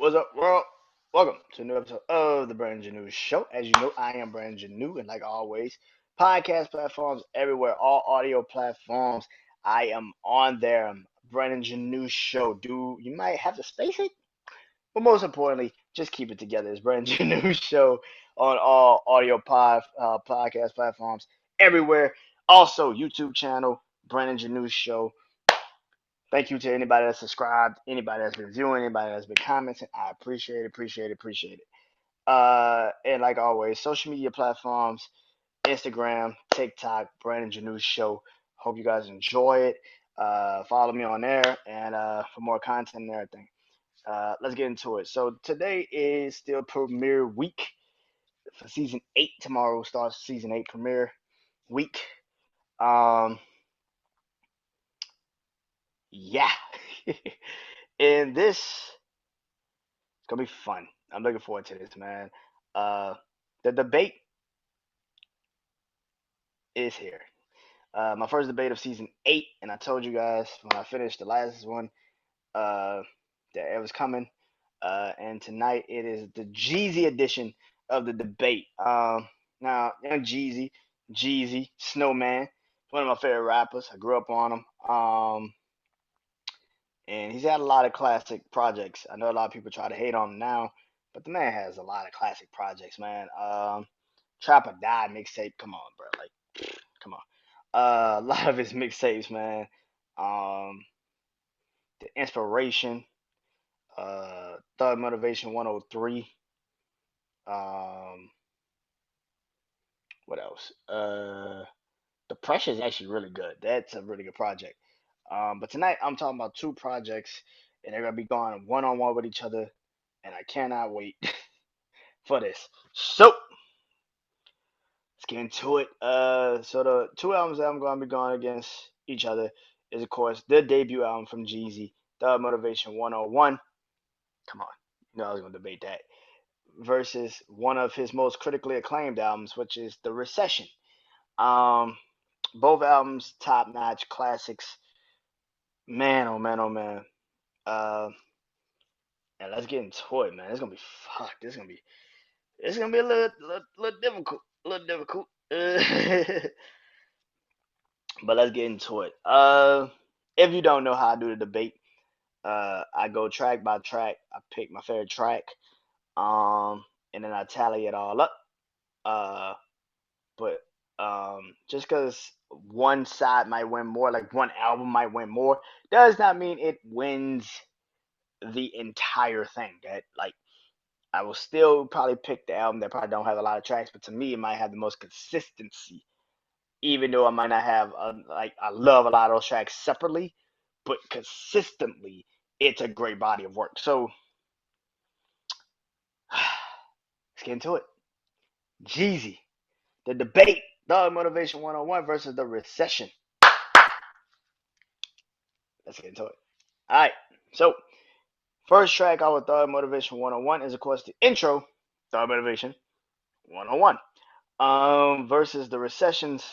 What's up, world? Welcome to a new episode of the BrandonJaneauShow. As you know, I am BrandonJaneau, and like always, podcast platforms everywhere, all audio platforms. I am on there. BrandonJaneauShow. Do you might have to space it, but most importantly, just keep it together. It's BrandonJaneauShow on all audio podcast platforms everywhere. Also, YouTube channel BrandonJaneauShow. Thank you to anybody that's subscribed, anybody that's been viewing, anybody that's been commenting. I appreciate it. And like always, social media platforms, Instagram, TikTok, Brandon Janeau Show. Hope you guys enjoy it. Follow me on there and for more content and everything. Let's get into it. So today is still premiere week for season 8. Tomorrow starts season 8 premiere week. Um, yeah. And this it's gonna be fun. I'm looking forward to this, man. Uh, the debate is here. My first debate of season 8, and I told you guys when I finished the last one uh, that it was coming. And tonight it is the Jeezy edition of the debate. Now, young Jeezy, Snowman, one of my favorite rappers. I grew up on him. And he's had a lot of classic projects. I know a lot of people try to hate on him now, but the man has a lot of classic projects, man. Trap or Die mixtape. Come on, bro. Like, come on. A lot of his mixtapes, man. Um, the Inspiration, Thug Motivation 103. Um, what else? The Pressure is actually really good. That's a really good project. But tonight I'm talking about two projects, and they're gonna be going one on one with each other, and I cannot wait for this. So let's get into it. So the two albums that I'm gonna be going against each other is of course the debut album from Jeezy, The Motivation 101. Come on, you know I was gonna debate that. Versus one of his most critically acclaimed albums, which is The Recession. Um, both albums top notch classics. Man, oh man, oh man. Uh, and let's get into it, man. It's gonna be fuck. This is gonna be a little difficult, a little difficult. But let's get into it. If you don't know how I do the debate, I go track by track. I pick my favorite track, um, and then I tally it all up. Uh, but just because one side might win more, like one album might win more, does not mean it wins the entire thing. That like I will still probably pick the album that probably don't have a lot of tracks, but to me it might have the most consistency. Even though I might not have like I love a lot of those tracks separately, but consistently it's a great body of work. So let's get into it. Jeezy, the debate, Dog Motivation 101 versus the Recession. Let's get into it. All right. So first track out with Thug Motivation 101 is of course the intro, Thug Motivation 101. Versus the Recession's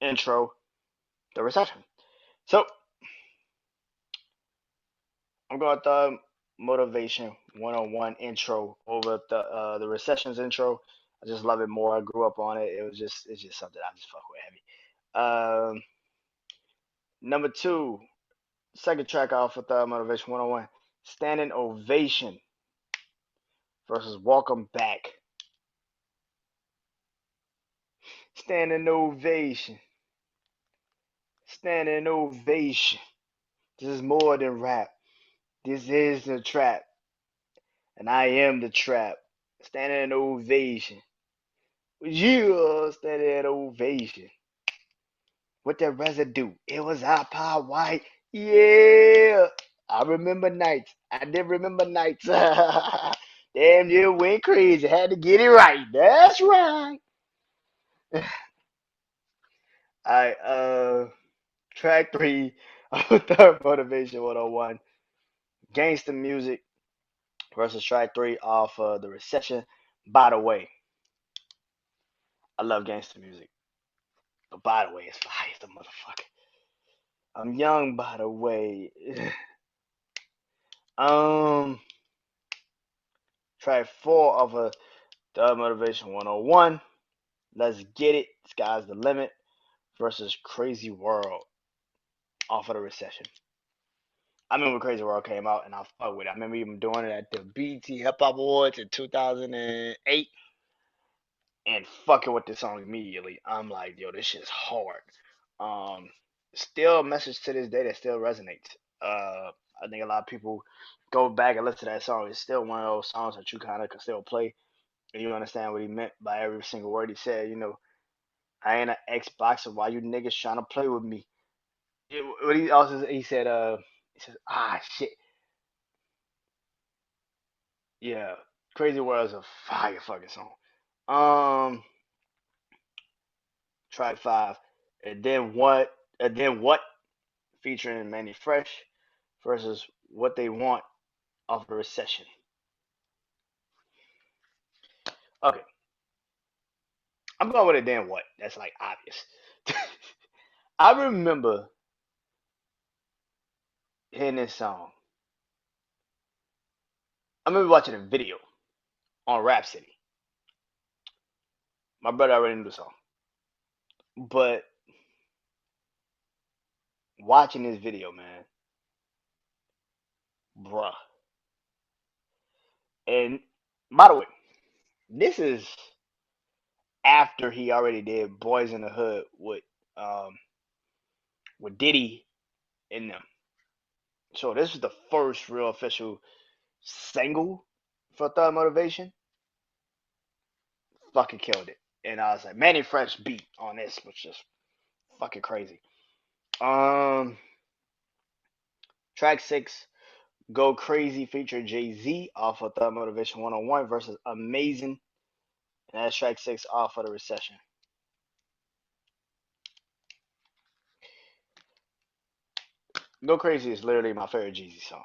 intro, the Recession. So I'm going Thug Motivation 101 intro over the Recession's intro. I just love it more. I grew up on it. It's just something I just fuck with heavy. Number two, second track off with Motivation 101, Standing Ovation versus Welcome Back. Standing Ovation. Standing Ovation. This is more than rap. This is the trap. And I am the trap. Standing Ovation. You standing Ovation. With that residue. It was hot pie white. Yeah. I remember nights. I did remember nights. Damn near went crazy. Had to get it right. That's right. Alright, track three of Third Motivation 101. Gangsta Music versus track three off the Recession. By the way, I love gangsta music. But by the way, it's fire, the motherfucker. I'm young, by the way. um, Track 4 of a Thug Motivation 101. Let's Get It. Sky's the Limit versus Crazy World off of the Recession. I remember when Crazy World came out and I fuck with it. I remember even doing it at the BT Hip Hop Awards in 2008 and fucking with this song immediately. I'm like, yo, this shit's hard. Um, Still a message to this day that still resonates. I think a lot of people go back and listen to that song. It's still one of those songs that you kind of can still play and you understand what he meant by every single word he said. I ain't an Xboxer. Why you niggas trying to play with me? What he also he said, he says, shit, yeah, Crazy World is a fire fucking song. Um, Track 5, and then what? And then what? Featuring Manny Fresh versus What They Want of the Recession. Okay, I'm going with it. Then what? That's like obvious. I remember hearing this song. I remember watching a video on Rap City. My brother already knew the song, but watching this video, man, bruh. And by the way, this is after he already did Boys in the Hood um with Diddy in them. So this was the first real official single for Thug Motivation. Fucking killed it. And I was like, Manny Fresh beat on this, which is fucking crazy. Um Track 6, Go Crazy featuring Jay-Z off of Thug Motivation 101 versus Amazing. And that's track 6 off of the Recession. Go Crazy is literally my favorite Jeezy song.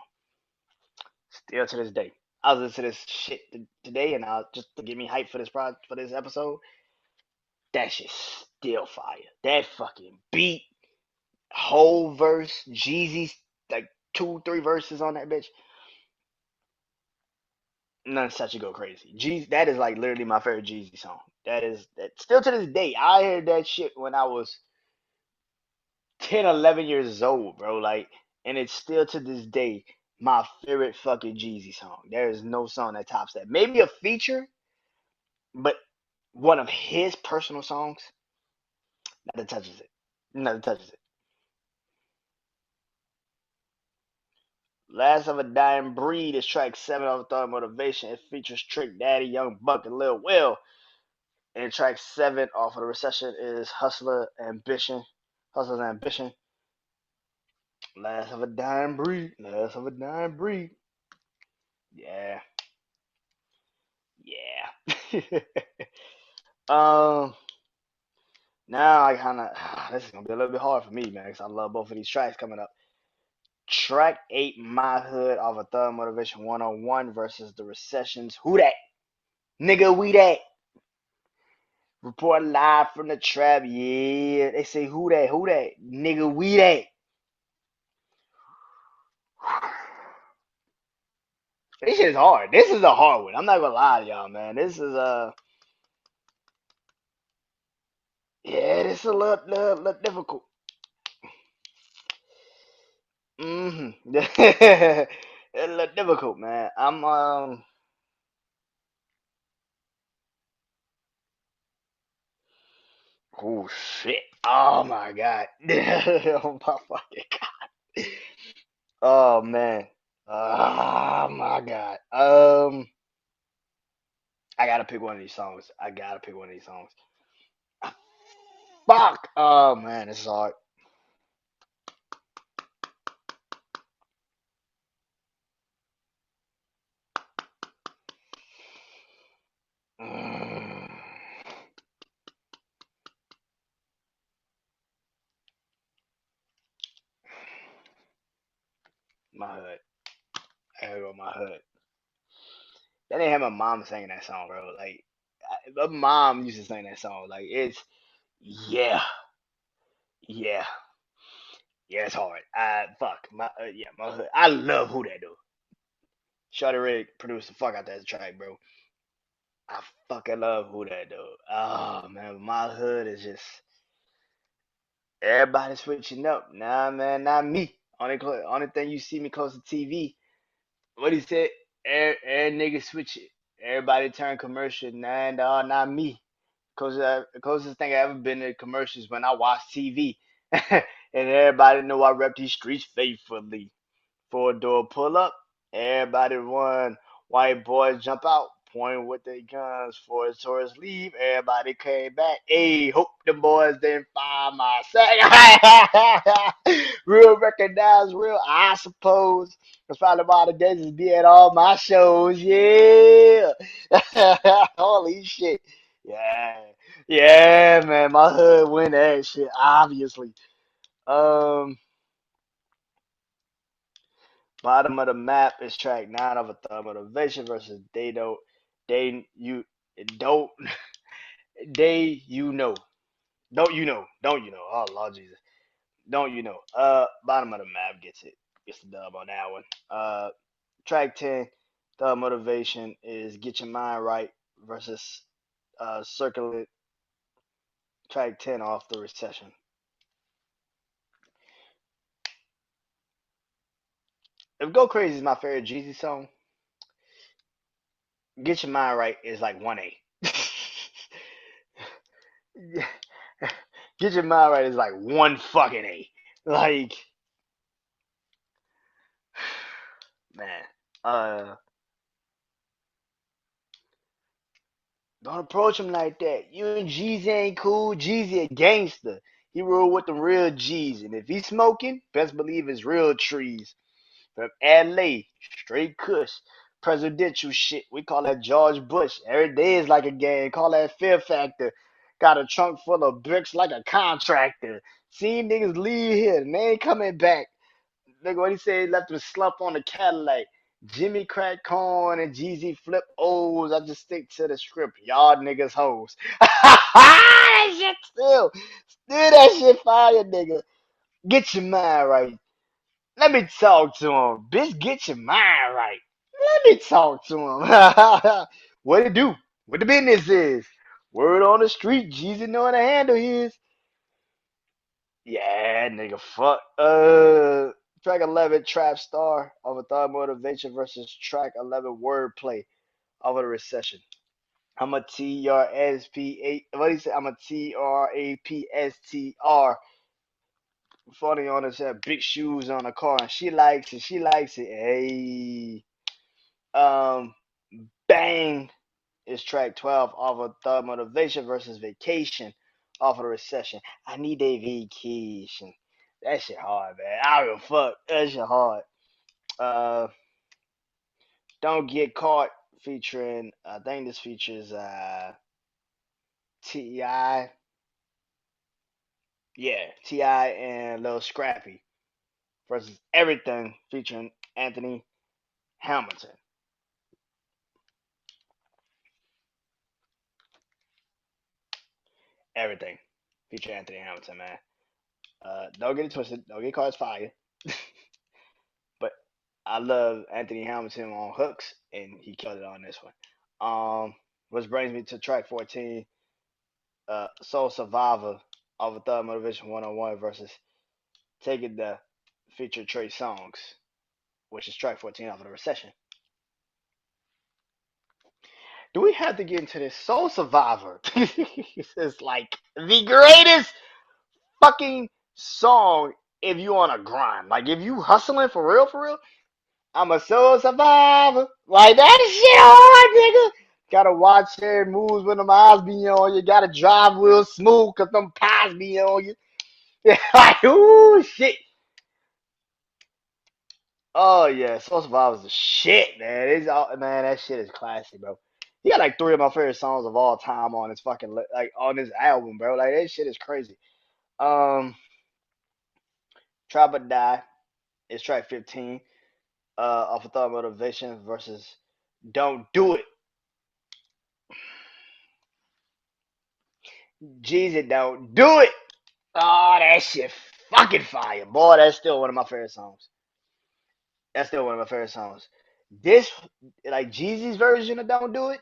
Still to this day. I was listening to this shit today, and just to get me hyped for this episode. That shit's still fire. That fucking beat, whole verse, Jeezy's like 2, 3 verses on that bitch. None such a go crazy. Jeezy, that is like literally my favorite Jeezy song. That still to this day. I heard that shit when I was 10, 11 years old, bro. Like, and it's still to this day my favorite fucking Jeezy song. There is no song that tops that. Maybe a feature, but one of his personal songs, nothing touches it. Nothing touches it. Last of a Dying Breed is track 7 of Thought Motivation. It features Trick Daddy, Young Buck, and Lil Will. And track 7 off of the Recession is Hustler Ambition. Hustler's Ambition. Last of a Dying Breed. Last of a Dying Breed. Yeah. Yeah. um. Now I kind of this is gonna be a little bit hard for me, man, because I love both of these tracks coming up. Track 8, My Hood off of Thug Motivation 101 versus the Recessions. Who that? Nigga, we that. Report live from the trap. Yeah. They say who that? Who that? Nigga, we that. This shit is hard. This is a hard one. I'm not gonna lie to y'all, man. This is yeah, this is a little difficult. It's a little difficult, man. Oh shit. Oh my god. Oh my fucking god. Oh man. Oh my god. I gotta pick one of these songs. I gotta pick one of these songs. Fuck. Oh man, it's hard. Mm, my hood. I gotta go with my hood. That didn't have my mom singing that song, bro. Like, my mom used to sing that song. Like, it's yeah, yeah, yeah. It's hard. Fuck my yeah, my hood. I love who that do. Shawty Rig produced the fuck out that track, bro. I fucking love who that dude. Oh man, my hood is just everybody switching up. Nah, man, not me. Only thing you see me close to TV. What he said? Every nigga switch it. Everybody turn commercial. Nah, dawg, not me. Cause the closest thing I ever been to commercials when I watch TV, and everybody know I rep these streets faithfully. Four door pull up. Everybody run. White boys jump out, point with their guns. For tourists leave. Everybody came back. Hey, hope the boys didn't find my sack. Real recognize real, I suppose. That's probably why the days be at all my shows. Yeah. Holy shit. Yeah. Yeah, man. My hood win that shit, obviously. Um, Bottom of the map is track 9 of A Thug Motivation versus Don't They You Know. Don't you know. Oh Lord Jesus. Don't you know. Bottom of the map gets the dub on that one. Track 10, Thug Motivation is Get Your Mind Right versus Circle It, track 10 off the Recession. If Go Crazy is my favorite Jeezy song, Get Your Mind Right is like 1A. Get Your Mind Right is like one fucking A. Like, man, uh, don't approach him like that. You and Jeezy ain't cool. Jeezy a gangster. He roll with the real G's, and if he's smoking, best believe it's real trees. From LA, straight Kush, presidential shit. We call that George Bush. Every day is like a game. Call that Fear Factor. Got a trunk full of bricks like a contractor. Seen niggas leave here and they ain't coming back. Nigga, what he said, he left him slump on the Cadillac. Jimmy crack corn and Jeezy flip O's. I just stick to the script. Y'all niggas hoes. That shit still that shit fire, nigga. Get your mind right. Let me talk to him. Bitch, get your mind right. Let me talk to him. What it do? What the business is? Word on the street, Jeezy knowing the handle his. Yeah, nigga, fuck. Track 11, Trap Star of A Thought Motivation versus track 11, Wordplay of A Recession. I'm a TRSP8. What do you say? I'm a TRAPSTR. Funny on us have big shoes on the car and she likes it. She likes it. Hey. Um, Bang is track 12 off of Thug Motivation versus Vacation off of the Recession. I need a vacation. That shit hard, man. I don't give a fuck. That shit hard. Uh, Don't Get Caught featuring, I think this features T.I. Yeah, T.I. and Lil Scrappy versus Everything featuring Anthony Hamilton. Everything featuring Anthony Hamilton, man. Don't get it twisted. Don't get caught as fire. But I love Anthony Hamilton on hooks, and he killed it on this one. Which brings me to track 14, Soul Survivor of A Thug Motivation 101 versus Take It the feature Trey Songs, which is track 14 of the Recession. Do we have to get into this Soul Survivor? It's like the greatest fucking song if you on a grind. Like if you hustling for real, I'm a soul survivor. Like that is shit hard, nigga. Gotta watch every moves when them eyes be on you. Gotta drive real smooth cause them pies be on you. Like, ooh, shit. Oh yeah, Soul Survivor's the shit, man. It's all, man, that shit is classic, bro. He got like three of my favorite songs of all time on his fucking like on his album, bro. Like that shit is crazy. Um, Try But Die is track 15 off of Thought Motivation versus Don't Do It. Jeezy, don't do it. Oh, that shit fucking fire. Boy, that's still one of my favorite songs. That's still one of my favorite songs. This like Jeezy's version of Don't Do It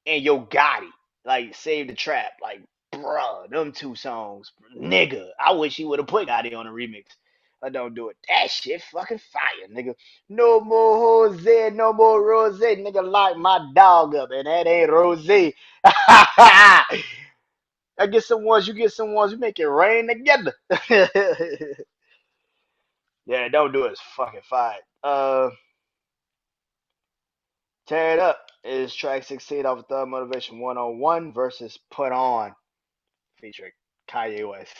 and Yo Gotti like Save the Trap. Like, bruh, them two songs, nigga. I wish he would have put Gotti on a remix. I don't do it. That shit fucking fire, nigga. No more Jose, no more Rose, nigga. Lock my dog up, and that ain't Rose. I get some ones, you get some ones, we make it rain together. Yeah, don't do it. It's fucking fire. Tear It Up is track 16 off of Thug Motivation 101 versus Put On featuring Kanye West.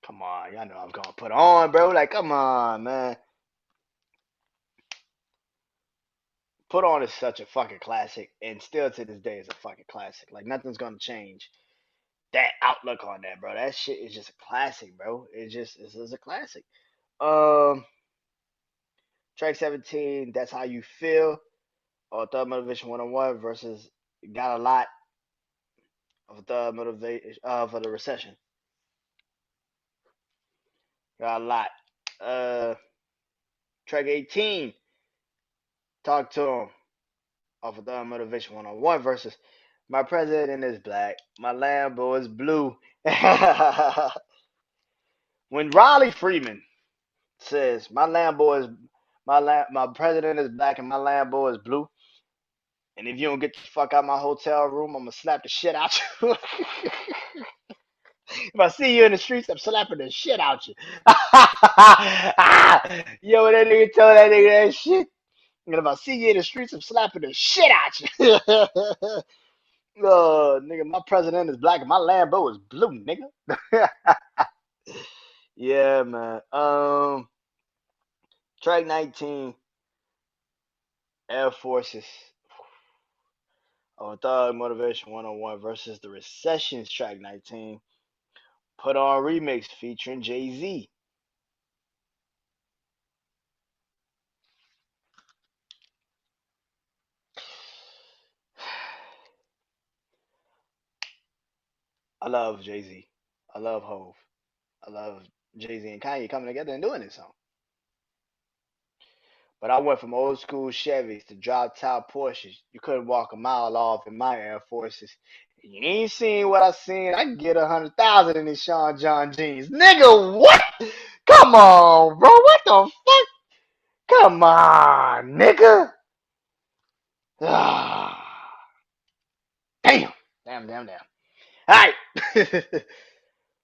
Come on, y'all know I'm gonna put on, bro. Like, come on, man. Put On is such a fucking classic, and still to this day is a fucking classic. Like, nothing's gonna change that outlook on that, bro. That shit is just a classic, bro. It's a classic. Um, track 17, That's How You Feel, or Thug Motivation 101 versus Got a Lot of Thug Motivation for the Recession. Got a lot. Uh, track 18, Talk to Him off of the Motivation 101 versus My President is Black, My Lambo is Blue. When Riley Freeman says my president is black and my Lambo is blue, and if you don't get the fuck out my hotel room, I'm gonna slap the shit out you. If I see you in the streets, I'm slapping the shit out you. Yo, when that nigga told that nigga that shit, and if I see you in the streets, I'm slapping the shit out you. Nigga, my president is black and my Lambo is blue, nigga. Yeah, man. Track 19, Air Forces on Thug Motivation 101 versus the Recession's track 19, Put On Remix featuring Jay-Z. I love Jay-Z. I love Hove. I love Jay-Z and Kanye coming together and doing this song. But I went from old school Chevys to drop top Porsches. You couldn't walk a mile off in my Air Forces. You ain't seen what I seen. I can get 100,000 in these Sean John jeans. Nigga, what? Come on, bro. What the fuck? Come on, nigga. Ah, damn. Damn. All right.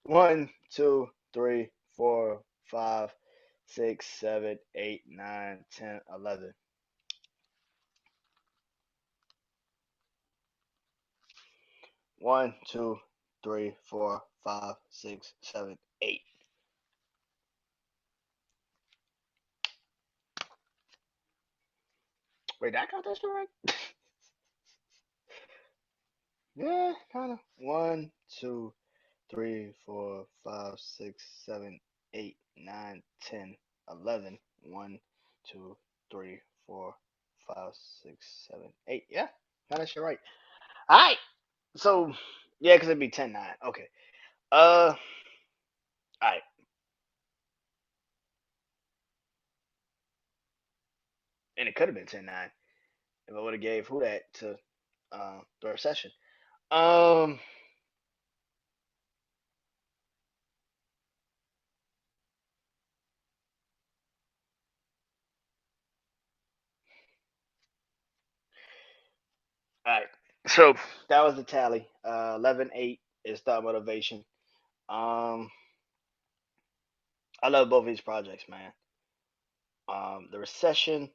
One, two, three, four, five, 6, 7, 8, 9, 10, 11. One, two, three, four, 5, 6, 7, 8. Wait, did I count that shit right? Yeah, kind of. One, two, three, four, 5, 6, 7, 8, 9, 10, 11. One, two, three, four, 5, 6, 7, 8. Yeah, got that shit right. All right. So, yeah, because it'd be 10-9. Okay. All right. And it could have been 10-9 if I would have gave who that to the Recession. All right. So that was the tally. 11-8 is Thought Motivation. Um, I love both of these projects, man. The Recession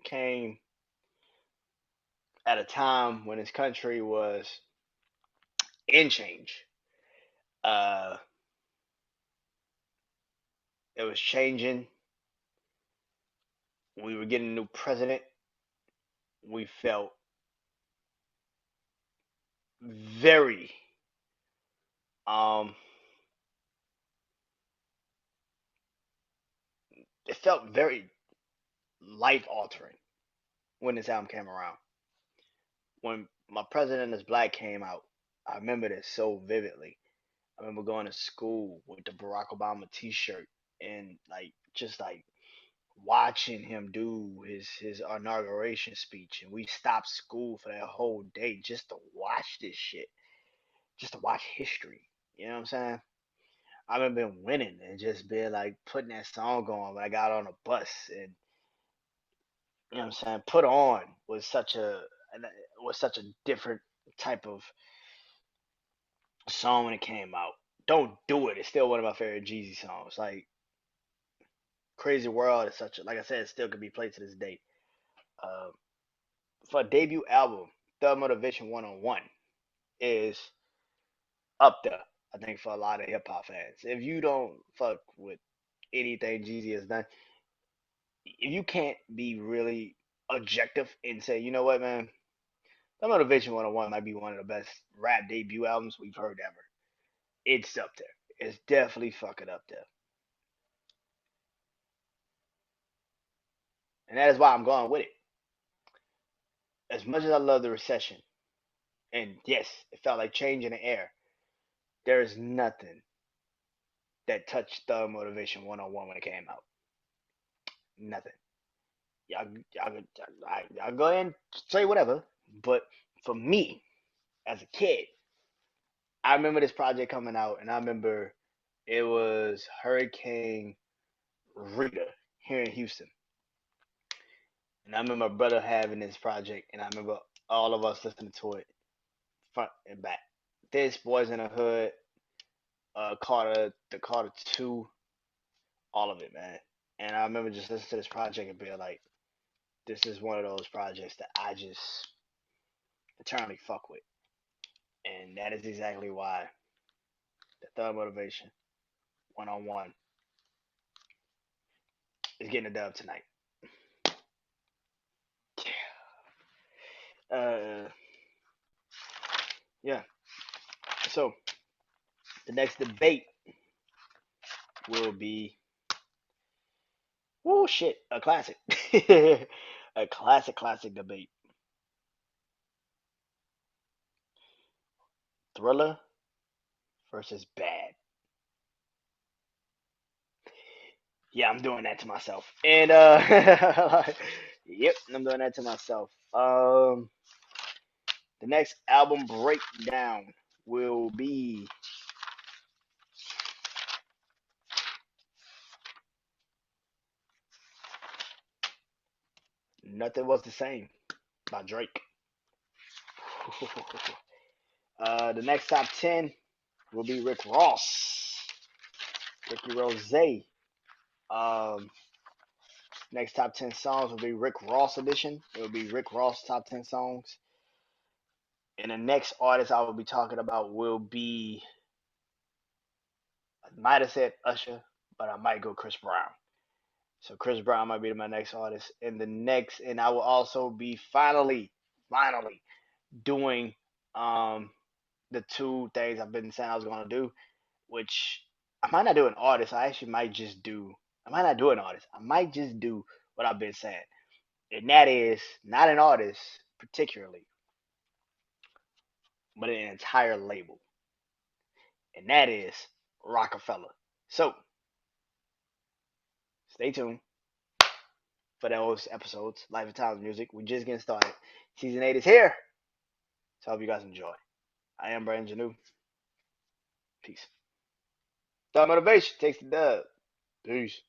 came at a time when his country was in change. Uh, it was changing. We were getting a new president. We felt very um it felt very life altering when this album came around. When My President is Black came out, I remember this so vividly. I remember going to school with the Barack Obama T-shirt, and like just like watching him do his inauguration speech, and we stopped school for that whole day just to watch this shit, just to watch history. You know what I'm saying? I remember winning and just being like putting that song on when I got on a bus, and you know what I'm saying. Put on was such a different type of song when it came out. Don't Do It. It's still one of my favorite Jeezy songs. Like Crazy World is such a, like I said, it still can be played to this day. Uh, for a debut album, Thug Motivation 101 is up there. I think for a lot of hip hop fans. If you don't fuck with anything Jeezy has done, if you can't be really objective and say, you know what, man, Thug Motivation 101 might be one of the best rap debut albums we've heard ever. It's up there. It's definitely fucking up there. And that is why I'm going with it. As much as I love the recession, and yes, it felt like change in the air, there is nothing that touched Thug Motivation 101 when it came out. Nothing. Y'all go ahead and say whatever, but for me, as a kid, I remember this project coming out, and I remember it was Hurricane Rita here in Houston. And I remember my brother having this project, and I remember all of us listening to it front and back. This Boys in the Hood, the Carter 2, all of it, man. And I remember just listening to this project and being like, this is one of those projects that I just eternally fuck with. And that is exactly why the Third Motivation 101 is getting a dub tonight. Uh, yeah. So the next debate will be, oh shit, a classic. A classic debate. Thriller versus Bad. Yeah, I'm doing that to myself. And yep, I'm doing that to myself. The next album breakdown will be Nothing Was the Same by Drake. The next top 10 will be Rick Ross, Ricky Rose. Next top 10 songs will be Rick Ross edition. It will be Rick Ross top 10 songs. And the next artist I will be talking about will be, I might have said Usher, but I might go Chris Brown. So Chris Brown might be my next artist. And I will also be finally doing the two things I've been saying I was gonna do, which I might not do an artist. I might not do an artist. I might just do what I've been saying. And that is not an artist particularly, but an entire label. And that is Rockefeller. So stay tuned for those episodes. Life and Times Music. We're just getting started. Season 8 is here. So I hope you guys enjoy. I am Brandon Janeau. Peace. Thought Motivation takes the dub. Peace.